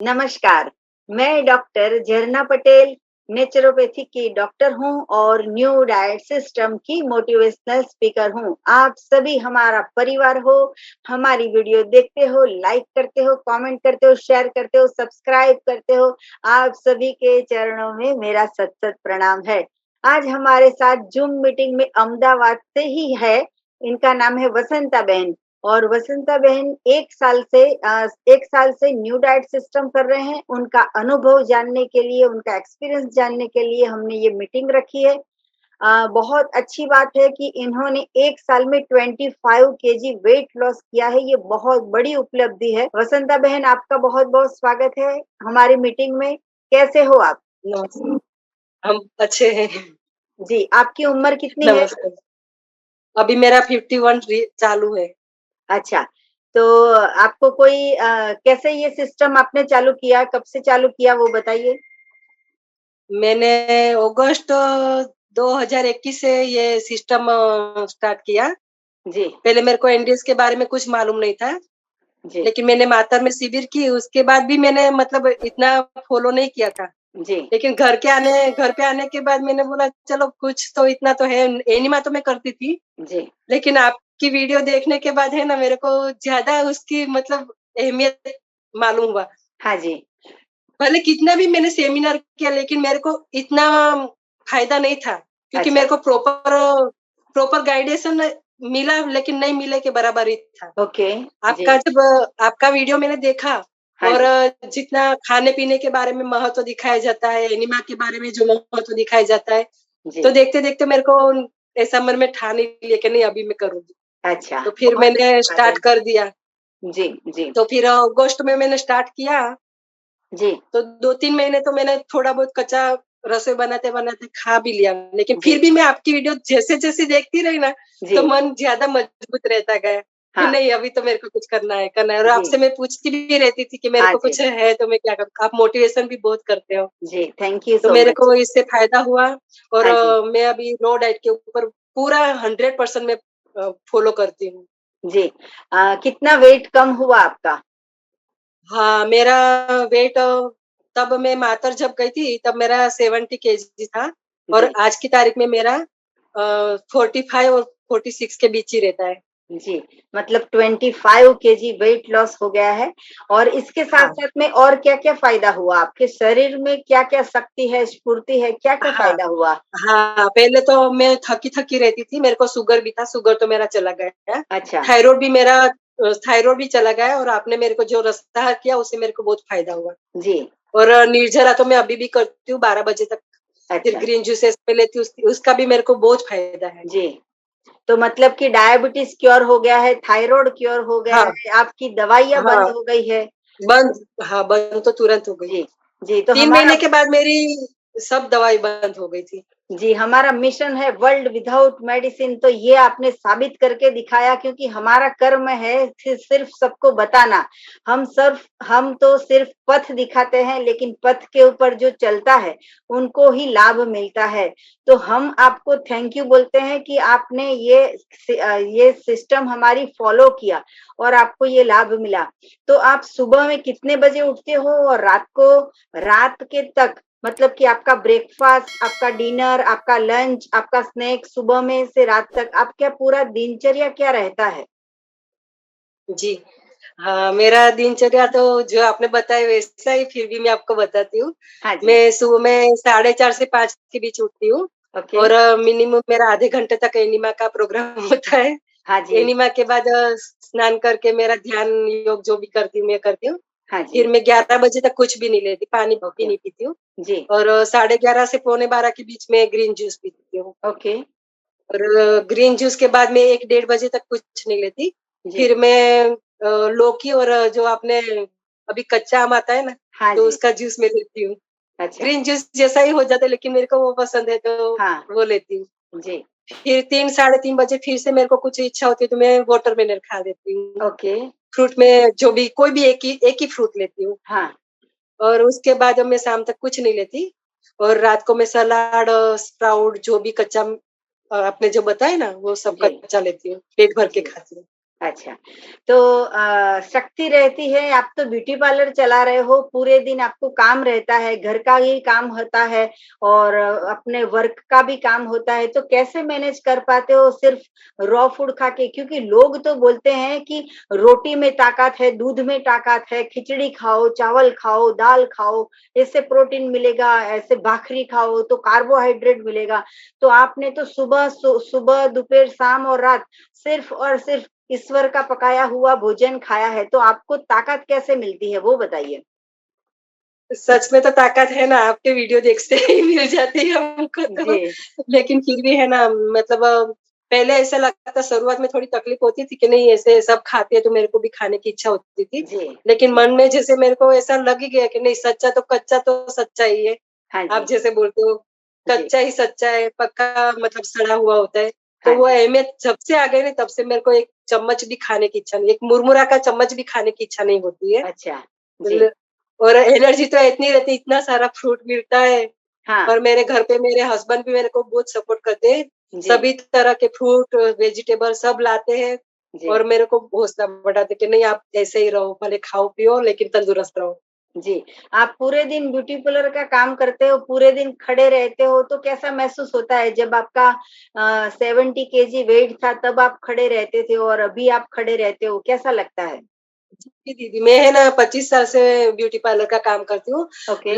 नमस्कार, मैं डॉक्टर झरना पटेल नेचुरोपैथी की डॉक्टर हूँ और न्यू डाइट सिस्टम की मोटिवेशनल स्पीकर हूँ। आप सभी हमारा परिवार हो, हमारी वीडियो देखते हो, लाइक करते हो, कमेंट करते हो, शेयर करते हो, सब्सक्राइब करते हो। आप सभी के चरणों में मेरा सत-सत प्रणाम है। आज हमारे साथ जूम मीटिंग में अहमदाबाद से ही है, इनका नाम है वसंता बहन। और वसंता बहन 1 साल से न्यू डाइट सिस्टम कर रहे हैं। उनका अनुभव जानने के लिए, उनका एक्सपीरियंस जानने के लिए हमने ये मीटिंग रखी है। बहुत अच्छी बात है कि इन्होंने 1 साल में 25 केजी वेट लॉस किया है, ये बहुत बड़ी उपलब्धि है। वसंता बहन, आपका बहुत-बहुत स्वागत है हमारी मीटिंग में। कैसे हो आप? नमस्ते। हम अच्छे हैं। जी, आपकी उम्र कितनी है? नमस्ते। अभी मेरा 51 चालू है। अच्छा, तो आपको कोई कैसे ये सिस्टम आपने चालू किया, कब से चालू किया वो बताइए? मैंने अगस्त 2021 से ये सिस्टम स्टार्ट किया। जी, पहले मेरे को एनडीएस के बारे में कुछ मालूम नहीं था, जी, लेकिन मैंने मातर में शिविर की, उसके बाद भी मैंने मतलब इतना फॉलो नहीं किया था। जी, लेकिन घर पे आने के बाद मैंने बोला चलो कुछ तो इतना तो है, एनिमा तो मैं करती थी, जी, लेकिन आपकी वीडियो देखने के बाद है ना मेरे को ज़्यादा उसकी मतलब अहमियत मालूम हुआ। हाँ जी, भले कितना भी मैंने सेमिनार किया लेकिन मेरे को इतना फ़ायदा नहीं था, क्योंकि अच्छा, मेरे को प्रॉपर प्रॉपर गाइडेशन मिला लेकिन नहीं मिले के बराबर ही था। ओके, जी, आपका वीडियो मैंने देखा हाँ और जी, जितना खाने-पीने के बारे में महत्व दिखाया जाता है, एनिमा के बारे में जो महत्व दिखाया जाता है, तो जी, देखते-देखते मेरे को ऐसा मन में ठान ही लिया कि नहीं अभी मैं करूँगी। अच्छा, तो फिर बहुत मैंने अच्छी बात है। स्टार्ट कर दिया। जी, जी, तो फिर अगस्त में मैंने स्टार्ट किया, जी, तो 2-3 महीने तो मैंने थोड़ा बहुत कच्चा रसोई बनाते-बनाते खा भी लिया। लेकिन फिर जी, भी मैं आपकी वीडियो जैसे-जैसे देखती रही ना, तो जी, मन ज़्यादा मजबूत रहता गया कि हाँ, नहीं अभी तो मेरे को कुछ करना है और जी, आपसे मैं पूछती भी रहती थी कि मेरे हाँ को जी, कुछ है तो मैं क्या करूँ? आप मोटिवेशन भी बहुत करते हो। जी, थैंक यू तो सो मेरे मच। को इससे फ़ायदा हुआ और हाँ जी, मैं अभी लो डाइट के ऊपर पूरा 100% मैं फ़ॉलो करती हूँ। जी। कितना वेट कम हुआ आपका? हाँ, मेरा वेट तब मैं मातर जब गई थी तब मेरा 70 केजी था और जी, आज की तारीख में मेरा 45 और 46 के बीच ही रहता है। जी, मतलब 25 केजी वेट लॉस हो गया है। और इसके हाँ, साथ-साथ में और क्या-क्या फ़ायदा हुआ? आपके शरीर में क्या-क्या शक्ति है, स्फूर्ति है, क्या-क्या हाँ, फ़ायदा हुआ? हाँ, पहले तो मैं थकी-थकी रहती थी, मेरे को शुगर भी था, शुगर तो मेरा चला गया है। अच्छा, थायरॉइड भी चला गया है और आपने मेरे को जो रास्ता किया उससे मेरे को बहुत फ़ायदा हुआ। जी, और निर्जला तो मैं अभी भी करती हूँ 12 बजे तक, फिर अच्छा, ग्रीन जूसेस में लेती हूँ, उसका भी मेरे को बहुत फ़ायदा है। जी। तो मतलब कि डायबिटीज़ क्योर हो गया है, थायरॉइड क्योर हो गया हाँ, है, आपकी दवाइयाँ हाँ। बंद हो गई है। बंद तो तुरंत हो गई। जी, जी, तो 3 हमारा महीने के बाद मेरी सब दवाई बंद हो गई थी। जी, हमारा मिशन है वर्ल्ड विदाउट मेडिसिन। तो ये आपने साबित करके दिखाया, क्योंकि हमारा कर्म है सिर्फ सबको बताना। हम तो सिर्फ पथ दिखाते हैं, लेकिन पथ के ऊपर जो चलता है, उनको ही लाभ मिलता है। तो हम आपको थैंक यू बोलते हैं कि आपने ये सिस्टम हमारी फॉलो किया और आपको ये लाभ मिला। तो आप सुबह में कितने बजे उठते हो और रात के तक, मतलब कि आपका ब्रेकफास्ट, आपका डिनर, आपका लंच, आपका स्नैक, सुबह में से रात तक आपका पूरा दिनचर्या क्या रहता है? जी। हाँ, मेरा दिनचर्या तो जो आपने बताया वैसा ही फिर भी मैं आपको बताती हूँ। हाँ जी, मैं सुबह में 4:30 से 5 के बीच उठती हूँ ओके। और मिनिमम मेरा आधे घंटे तक एनिमा का प्रोग्राम होता है। हाँ जी, एनिमा के बाद स्नान करके मेरा ध्यान योग जो भी करती हूँ मैं करती हूँ। हाँ फिर जी, मैं 11 बजे तक कुछ भी नहीं लेती, पानी भी ओके, नहीं पीती हूँ जी, और 11:30 से पौने 12 के बीच में ग्रीन जूस पीती हूँ। ओके, और ग्रीन जूस के बाद मैं 1 डेढ़ बजे तक कुछ नहीं लेती। जी, फिर मैं लौकी और जो आपने अभी कच्चा आम आता है ना, हाँ तो जी, उसका जूस मैं लेती हूँ। अच्छा, ग्रीन जूस जैसा ही हो जाता है लेकिन मेरे को वो पसंद है तो हाँ, वो लेती हूँ। जी, फिर 3 साढ़े 3 बजे फिर से मेरे को कुछ इच्छा होती है तो मैं वाटरमेलन खा लेती हूँ। ओके, फ्रूट में जो भी कोई भी एक ही फ्रूट लेती हूँ हाँ, और उसके बाद अब मैं शाम तक कुछ नहीं लेती और रात को मैं सलाद, स्प्राउट जो भी कच्चा आपने जो बताया ना वो सब जी, कच्चा लेती हूँ, पेट भर के जी, खाती हूँ। अच्छा, तो शक्ति रहती है, आप तो ब्यूटी पार्लर चला रहे हो, पूरे दिन आपको काम रहता है, घर का ही काम होता है और अपने वर्क का भी काम होता है, तो कैसे मैनेज कर पाते हो सिर्फ रॉ फूड खा के? क्योंकि लोग तो बोलते हैं कि रोटी में ताकत है, दूध में ताकत है, खिचड़ी खाओ, चावल खाओ, दाल खाओ, इससे प्रोटीन मिलेगा, ऐसे भाखरी खाओ तो कार्बोहाइड्रेट मिलेगा। तो आपने तो सुबह, दोपहर, शाम और रात सिर्फ और सिर्फ ईश्वर का पकाया हुआ भोजन खाया है, तो आपको ताकत कैसे मिलती है वो बताइए? सच में तो ताकत है ना, आपके वीडियो देखते ही मिल जाती है हमको तो। जी, लेकिन फिर भी है ना, मतलब पहले ऐसा लगता था, शुरुआत में थोड़ी तकलीफ होती थी कि नहीं ऐसे सब खाते हैं तो मेरे को भी खाने की इच्छा होती थी। जी, लेकिन जी। मन में जैसे मेरे को ऐसा लग ही गया कि नहीं, सच्चा तो कच्चा तो सच्चा ही है। हाँ आप जी, जैसे बोलते हो, जी। कच्चा ही सच्चा है, पक्का मतलब सड़ा हुआ होता है। तो हाँ वो जी। अहमियत जब से आ गई ना, तब से मेरे को एक चम्मच भी खाने की इच्छा नहीं, एक मुरमुरा का चम्मच भी खाने की इच्छा नहीं होती है। अच्छा, जी। ल और एनर्जी तो इतनी रहती है, इतना सारा फ्रूट मिलता है। हाँ, और मेरे घर पे मेरे हस्बैंड भी मेरे को बहुत सपोर्ट करते हैं। जी, सभी तरह के फ्रूट, वेजिटेबल सब लाते हैं जी। और मेरे को हौसला बढ़ाते हैं कि नहीं, आप ऐसे ही रहो, भले खाओ-पियो लेकिन तंदुरुस्त रहो। जी, आप पूरे दिन ब्यूटी पार्लर का काम करते हो, पूरे दिन खड़े रहते हो, तो कैसा महसूस होता है? जब आपका 70 केजी वेट था तब आप खड़े रहते थे और अभी आप खड़े रहते हो, कैसा लगता है? जी, दीदी, मैं है ना 25 साल से ब्यूटी पार्लर का काम करती हूँ। ओके,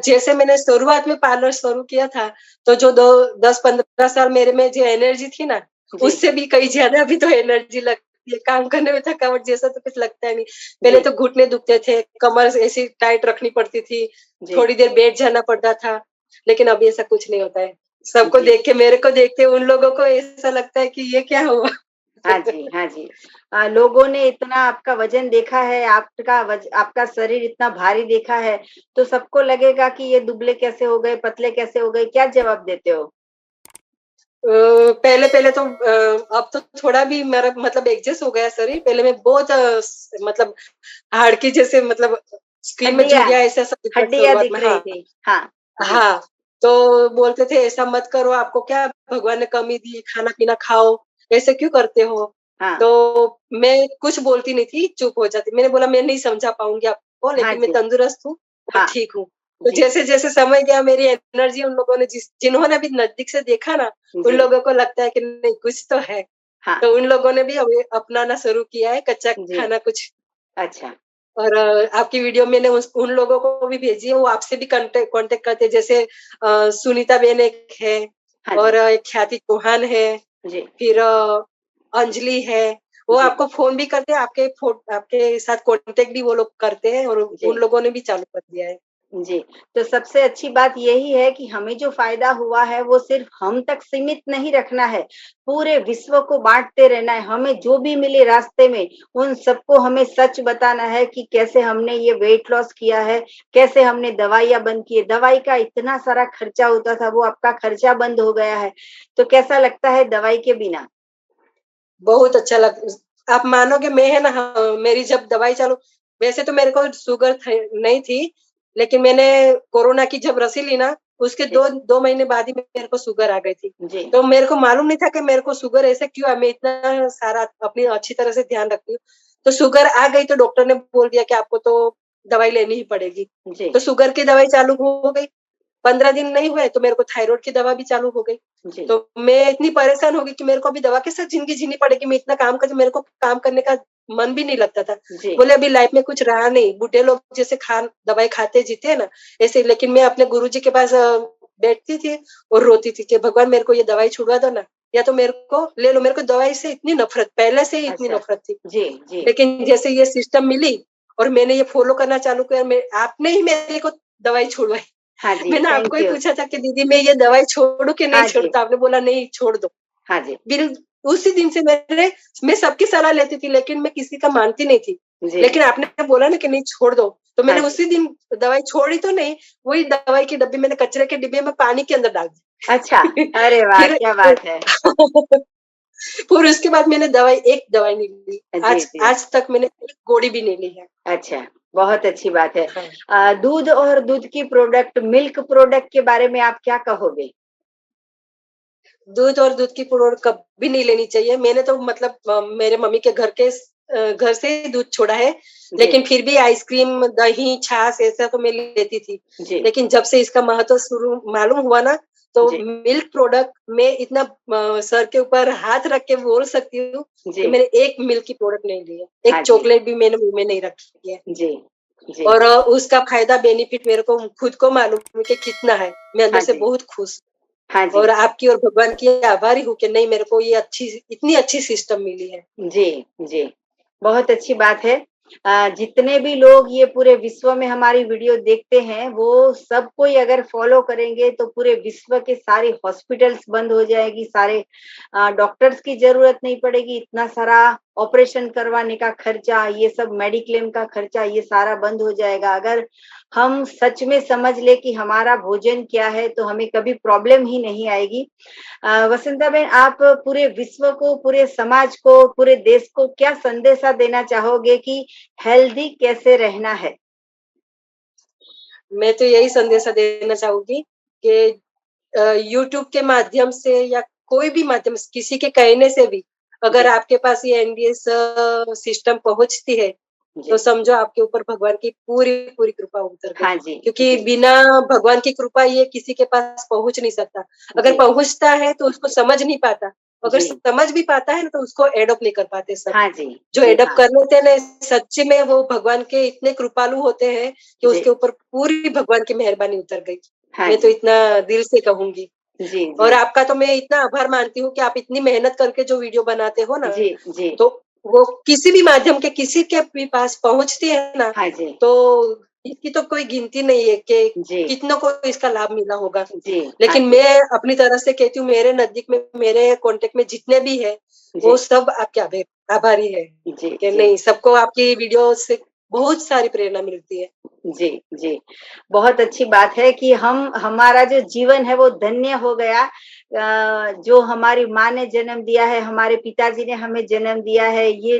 जैसे मैंने शुरुआत में पार्लर शुरू किया था, तो जो दो 10-15 साल मेरे में जो एनर्जी थी ना, जी, उससे भी कहीं ज़्यादा अभी तो एनर्जी लगती है। काम करने में थकावट जैसा तो कुछ लगता ही नहीं। पहले जी, तो घुटने दुखते थे, कमर ऐसी टाइट रखनी पड़ती थी, जी, थोड़ी देर बैठ जाना पड़ता था, लेकिन अभी ऐसा कुछ नहीं होता है। सबको जी। देख के, मेरे को देख के उन लोगों को ऐसा लगता है कि ये क्या हुआ? हाँ जी, हाँ जी। लोगों ने इतना आपका वज़न देखा है, आपका शरीर इतना भारी देखा है, तो सबको लगेगा कि ये दुबले कैसे हो गए, पतले कैसे हो गए, क्या जवाब देते हो? पहले-पहले तो अब तो थोड़ा भी मेरा मतलब एडजस्ट हो गया शरीर। पहले मैं बहुत मतलब हाड़ की जैसे, मतलब स्किन में हड्डियाँ झुर्रियाँ ऐसा-ऐसा दिखता था हड्डियाँ शुरुआत दिख में। रही हाँ, थी। हाँ, जी, हाँ, तो बोलते थे ऐसा मत करो, आपको क्या भगवान ने कमी दी है, खाना-पीना खाओ, ऐसे क्यों करते हो? हाँ, तो मैं कुछ बोलती नहीं थी, चुप हो जाती। मैंने बोला मैं नहीं समझा पाऊँगी आपको, हाँ लेकिन मैं जी, तंदुरुस्त हूँ और हाँ, ठीक हूँ। तो जी, जैसे-जैसे समय गया, मेरी एनर्जी उन लोगों ने जिन्होंने भी नज़दीक से देखा ना, उन जी, लोगों को लगता है कि नहीं, कुछ तो है। हाँ, तो उन लोगों ने भी हमें अपनाना शुरू किया है, कच्चा जी, खाना कुछ। अच्छा, और आपकी वीडियो मैंने उस उन लोगों को भी भेजी है, वो आपसे भी कॉन्टैक्ट करते हैं, जैसे सुनीता बेन एक है हाँ और जी, एक ख्याति चौहान है, जी, फिर अंजलि है। वो जी, आपको फ़ोन भी करते हैं, आपके साथ कॉन्टैक्ट भी वो लोग करते हैं और उन जी। लोगों ने भी चालू कर दिया है। जी, तो सबसे अच्छी बात यही है कि हमें जो फ़ायदा हुआ है वो सिर्फ़ हम तक सीमित नहीं रखना है, पूरे विश्व को बाँटते रहना है। हमें जो भी मिले रास्ते में, उन सबको हमें सच बताना है कि कैसे हमने ये वेट लॉस किया है, कैसे हमने दवाइयाँ बंद की है। दवाई का इतना सारा खर्चा होता था, वो आपका खर्चा बंद हो गया है। तो कैसा लगता है दवाई के बिना? बहुत अच्छा आप मानोगे, मैं है ना, हाँ, मेरी जब दवाई चालू, वैसे तो मेरे को शुगर नहीं थी, लेकिन मैंने कोरोना की जब रसी ली ना, उसके जी, 2 महीने बाद ही मेरे को शुगर आ गई थी। जी, तो मेरे को मालूम नहीं था कि मेरे को शुगर ऐसे क्यों है, मैं इतना सारा अपनी अच्छी तरह से ध्यान रखती हूँ। तो शुगर आ गई तो डॉक्टर ने बोल दिया कि आपको तो दवाई लेनी ही पड़ेगी। जी, तो शुगर की दवाई चालू हो गई। 15 दिन नहीं हुए तो मेरे को थायरॉइड की दवा भी चालू हो गई। जी, तो मैं इतनी परेशान हो गई कि मेरे को अभी दवा के साथ ज़िंदगी जीनी पड़ेगी। मैं इतना काम करती, मेरे को काम करने का मन भी नहीं लगता था। जी, बोले अभी लाइफ में कुछ रहा नहीं, बूढ़े लोग जैसे दवाई खाते जीते हैं ना, ऐसे। लेकिन मैं अपने गुरुजी के पास बैठती थी और रोती थी कि भगवान मेरे को ये दवाई छुड़वा दो ना, या तो मेरे को ले लो। मेरे को दवाई से इतनी नफ़रत, पहले से ही इतनी अच्छा। नफ़रत थी। जी, जी। लेकिन जैसे ये सिस्टम मिली और मैंने ये फ़ॉलो करना चालू किया, मैं आपने ही मेरे को दवाई छुड़वाई। हाँ जी, मैंने आपको थैंक ही यू। पूछा था कि दीदी मैं ये दवाई छोड़ूँ कि नहीं हाँ छोड़ूँ? जी, तो आपने बोला नहीं, छोड़ दो। हाँ जी, बिल उसी दिन से मैं सबकी सलाह लेती थी, लेकिन मैं किसी का मानती नहीं थी। जी। लेकिन आपने बोला ना कि नहीं, छोड़ दो, तो हाँ मैंने जी। उसी दिन दवाई छोड़ी तो नहीं, वही दवाई की डब्बी मैंने कचरे के डिब्बे में पानी के अंदर डाल अच्छा, दी। अरे वाह! फिर क्या बात है। फिर उसके बाद मैंने एक दवाई नहीं ली। जी, आज जी। आज तक मैंने एक गोली भी नहीं ली है। अच्छा, बहुत अच्छी बात है। हाँ। दूध और दूध की प्रोडक्ट, मिल्क प्रोडक्ट के बारे में आप क्या कहोगे? दूध और दूध की प्रोडक्ट कभी नहीं लेनी चाहिए। मैंने तो मतलब मेरे मम्मी के घर से ही दूध छोड़ा है, जी, लेकिन फिर भी आइसक्रीम, दही, छाछ ऐसा तो मैं लेती थी। जी, लेकिन जब से इसका महत्व शुरू मालूम हुआ ना, तो जी, मिल्क प्रोडक्ट मैं इतना सर के ऊपर हाथ रख के बोल सकती हूँ कि जी, मैंने एक मिल्क की प्रोडक्ट नहीं ली है। हाँ एक जी, चॉकलेट भी मैंने मुँह में नहीं रखी है। जी, जी, और उसका फ़ायदा बेनिफिट मेरे को खुद को मालूम है कि कितना है। मैं अंदर हाँ से जी, बहुत खुश हाँ और जी, आपकी और भगवान की आभारी हूँ कि नहीं मेरे को ये इतनी अच्छी सिस्टम मिली है। जी, जी। बहुत अच्छी बात है। जितने भी लोग ये पूरे विश्व में हमारी वीडियो देखते हैं, वो सब कोई अगर फ़ॉलो करेंगे तो पूरे विश्व के सारे हॉस्पिटल्स बंद हो जाएगी, सारे डॉक्टर्स की ज़रूरत नहीं पड़ेगी, इतना सारा ऑपरेशन करवाने का खर्चा, ये सब मेडिक्लेम का खर्चा, ये सारा बंद हो जाएगा। अगर हम सच में समझ लें कि हमारा भोजन क्या है, तो हमें कभी प्रॉब्लम ही नहीं आएगी। वसंता बहन, आप पूरे विश्व को, पूरे समाज को, पूरे देश को क्या संदेशा देना चाहोगे कि हेल्दी कैसे रहना है? मैं तो यही संदेशा देना चाहूँगी कि यूट्यूब के माध्यम से या कोई भी माध्यम से किसी के कहने से भी अगर जी, आपके पास ये एनडीएस सिस्टम पहुँचती है, तो जी। समझो आपके ऊपर भगवान की पूरी कृपा उतर गई। हाँ जी, क्योंकि जी, बिना भगवान की कृपा ये किसी के पास पहुँच नहीं सकता। अगर जी, पहुँचता है तो उसको समझ नहीं पाता, अगर जी। समझ भी पाता है ना तो उसको एडॉप्ट नहीं कर पाते सब। हाँ जी, जो जी, एडॉप्ट हाँ। कर लेते हैं ना सच्ची में वो भगवान के इतने कृपालु होते हैं कि जी, उसके ऊपर पूरी भगवान की मेहरबानी उतर गई। हाँ मैं तो जी। इतना दिल से कहूँगी। जी, और जी। आपका तो मैं इतना आभार मानती हूँ कि आप इतनी मेहनत करके जो वीडियो बनाते हो ना, जी, जी। तो वो किसी भी माध्यम के किसी के भी पास पहुँचती है ना, हाँ जी। तो इसकी तो कोई गिनती नहीं है कि जी, कितनों को इसका लाभ मिला होगा। जी, हाँ लेकिन जी। मैं अपनी तरफ से कहती हूँ मेरे नज़दीक में, मेरे कॉन्टेक्ट में जितने भी हैं, वो जी, सब आपके आभारी हैं, जी, कि जी। नहीं सबको आपकी वीडियो से बहुत सारी प्रेरणा मिलती है। जी, जी। बहुत अच्छी बात है कि हमारा जो जीवन है वो धन्य हो गया। जो हमारी माँ ने जन्म दिया है, हमारे पिताजी ने हमें जन्म दिया है, ये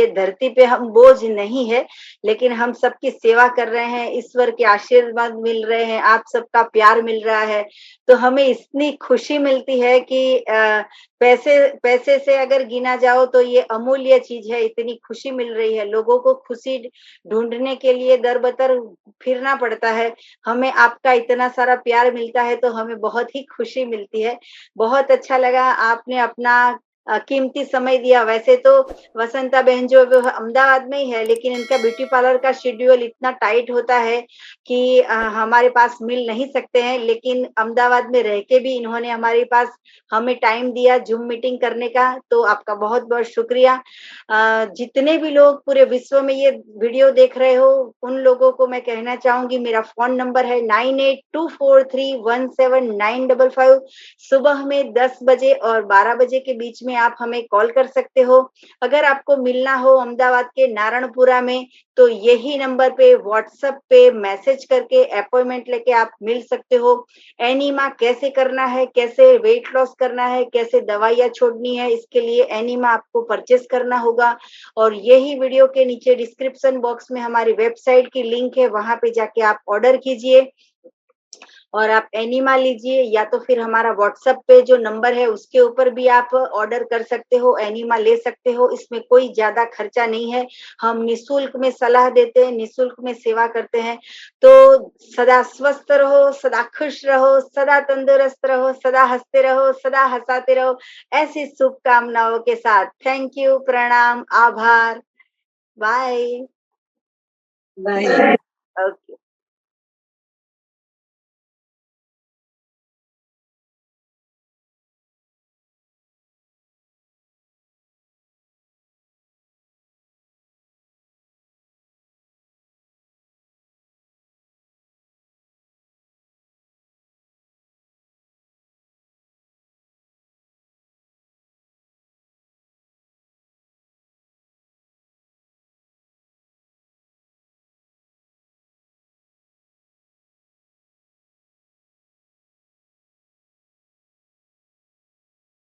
धरती पे हम बोझ नहीं है, लेकिन हम सबकी सेवा कर रहे हैं, ईश्वर के आशीर्वाद मिल रहे हैं, आप सबका प्यार मिल रहा है, तो हमें इतनी खुशी मिलती है कि पैसे पैसे से अगर गिना जाओ तो ये अमूल्य चीज़ है, इतनी खुशी मिल रही है। लोगों को खुशी ढूँढने के लिए दर-बदर फिरना पड़ता है। हमें आपका इतना सारा प्यार मिलता है तो हमें बहुत ही खुशी मिलती है। बहुत अच्छा लगा आपने अपना कीमती समय दिया। वैसे तो वसंता बहन जो वो अहमदाबाद में ही है, लेकिन इनका ब्यूटी पार्लर का शेड्यूल इतना टाइट होता है कि हमारे पास मिल नहीं सकते हैं, लेकिन अहमदाबाद में रह के भी इन्होंने हमारे पास हमें टाइम दिया ज़ूम मीटिंग करने का, तो आपका बहुत-बहुत शुक्रिया। जितने भी लोग पूरे विश्व में ये वीडियो देख रहे हो, उन लोगों को मैं कहना चाहूँगी मेरा फ़ोन नंबर है 9824317955। सुबह में 10 बजे और 12 बजे के बीच में आप हमें कॉल कर सकते हो। अगर आपको मिलना हो अहमदाबाद के नारायणपुरा में, तो यही नंबर पे व्हाट्सएप पे मैसेज करके अपॉइंटमेंट लेके आप मिल सकते हो। एनीमा कैसे करना है, कैसे वेट लॉस करना है, कैसे दवाइयाँ छोड़नी है, इसके लिए एनीमा आपको परचेज़ करना होगा और यही वीडियो के नीचे डिस्क्रिप्शन बॉक्स में हमारी वेबसाइट की लिंक है, वहाँ पे जाके आप ऑर्डर कीजिए और आप एनिमा लीजिए या तो फिर हमारा व्हाट्सएप पे जो नंबर है उसके ऊपर भी आप ऑर्डर कर सकते हो, एनिमा ले सकते हो, इसमें कोई ज़्यादा खर्चा नहीं है। हम निःशुल्क में सलाह देते हैं, निःशुल्क में सेवा करते हैं। तो सदा स्वस्थ रहो, सदा खुश रहो, सदा तंदुरुस्त रहो, सदा हँसते रहो, सदा हँसाते रहो, ऐसी शुभकामनाओं के साथ थैंक यू, प्रणाम, आभार, बाय। बाय। ओके।